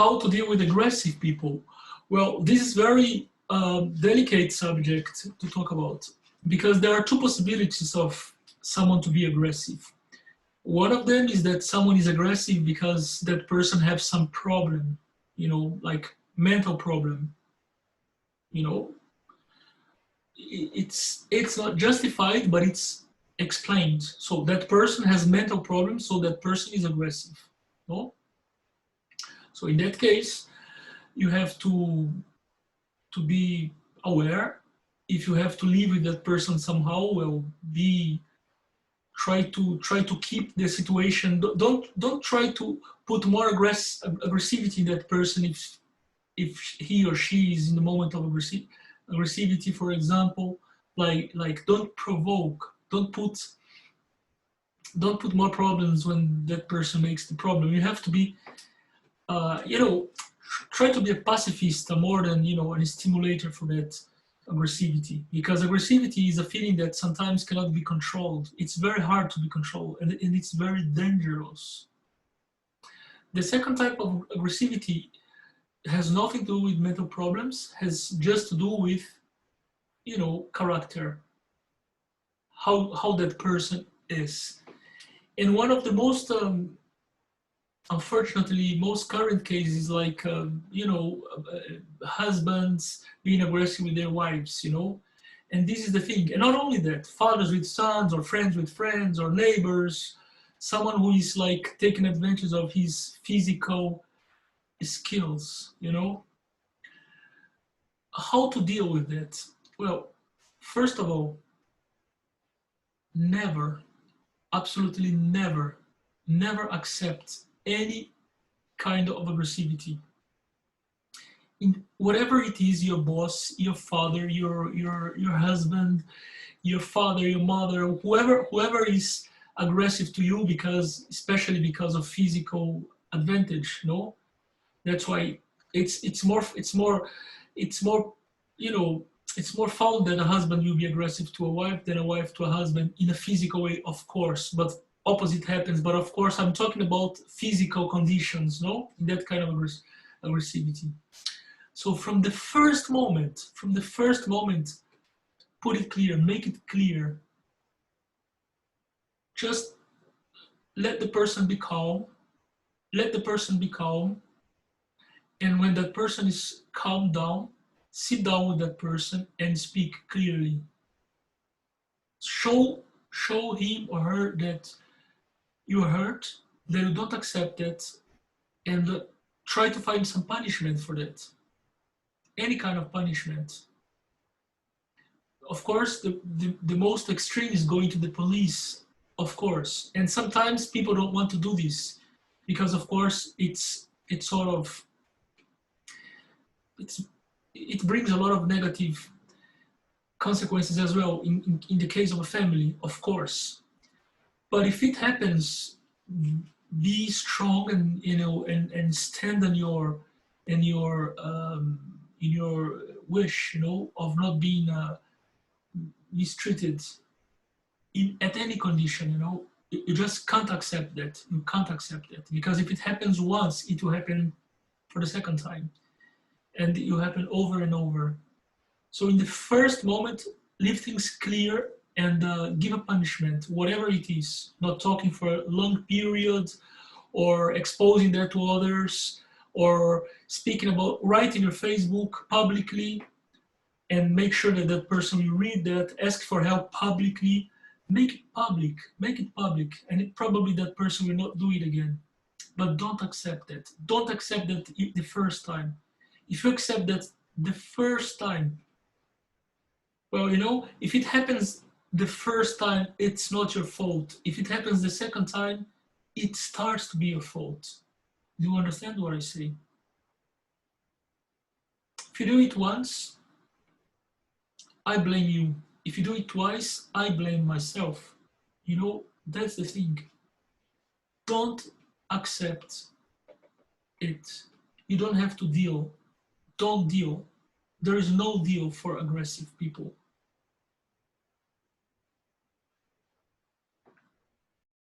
how to deal with aggressive people? Well, this is very delicate subject to talk about because there are two possibilities of someone to be aggressive. One of them is that someone is aggressive because that person has some problem, you know, like mental problem, you know. It's not justified, but it's explained. So that person has mental problems, so that person is aggressive. No? So in that case, you have to be aware. If you have to live with that person somehow, well, try to keep the situation. Don't try to put more aggressivity in that person if he or she is in the moment of aggressivity, for example. Like don't provoke. Don't put more problems when that person makes the problem. You have to be, you know, try to be a pacifist more than, you know, a stimulator for that aggressivity, because aggressivity is a feeling that sometimes cannot be controlled. It's very hard to be controlled, and it's very dangerous. The second type of aggressivity has nothing to do with mental problems, has just to do with, you know, character, how that person is. And one of the most unfortunately, most current cases like, you know, husbands being aggressive with their wives, you know. And this is the thing. And not only that, fathers with sons or friends with friends or neighbors, someone who is like taking advantage of his physical skills, you know. How to deal with that? Well, first of all, never, absolutely never, never accept any kind of aggressivity. In whatever it is, your boss, your father, your husband, your father, your mother, whoever is aggressive to you, because especially because of physical advantage, no? That's why it's more, you know, it's more found that a husband will be aggressive to a wife than a wife to a husband in a physical way, of course, but opposite happens. But of course, I'm talking about physical conditions, no? In that kind of aggressivity. So from the first moment, put it clear, make it clear. Just let the person be calm. Let the person be calm. And when that person is calmed down, sit down with that person and speak clearly. Show him or her that you're hurt, that you don't accept that, and try to find some punishment for that. Any kind of punishment. Of course, the most extreme is going to the police, of course. And sometimes people don't want to do this because, of course, it brings a lot of negative consequences as well in the case of a family, of course. But if it happens, be strong and, you know, and stand on your in your wish, you know, of not being mistreated at any condition, you know. You just can't accept that. You can't accept that, because if it happens once, it will happen for the second time, and it will happen over and over. So in the first moment, leave things clear and give a punishment, whatever it is. Not talking for a long period, or exposing that to others, or speaking about, write in your Facebook publicly, and make sure that that person will read that, ask for help publicly, make it public, and probably that person will not do it again. But don't accept that. Don't accept that the first time. If you accept that the first time, well, you know, if it happens the first time, it's not your fault. If it happens the second time, it starts to be your fault. Do you understand what I say? If you do it once, I blame you. If you do it twice, I blame myself. You know, that's the thing. Don't accept it. You don't have to deal. Don't deal. There is no deal for aggressive people.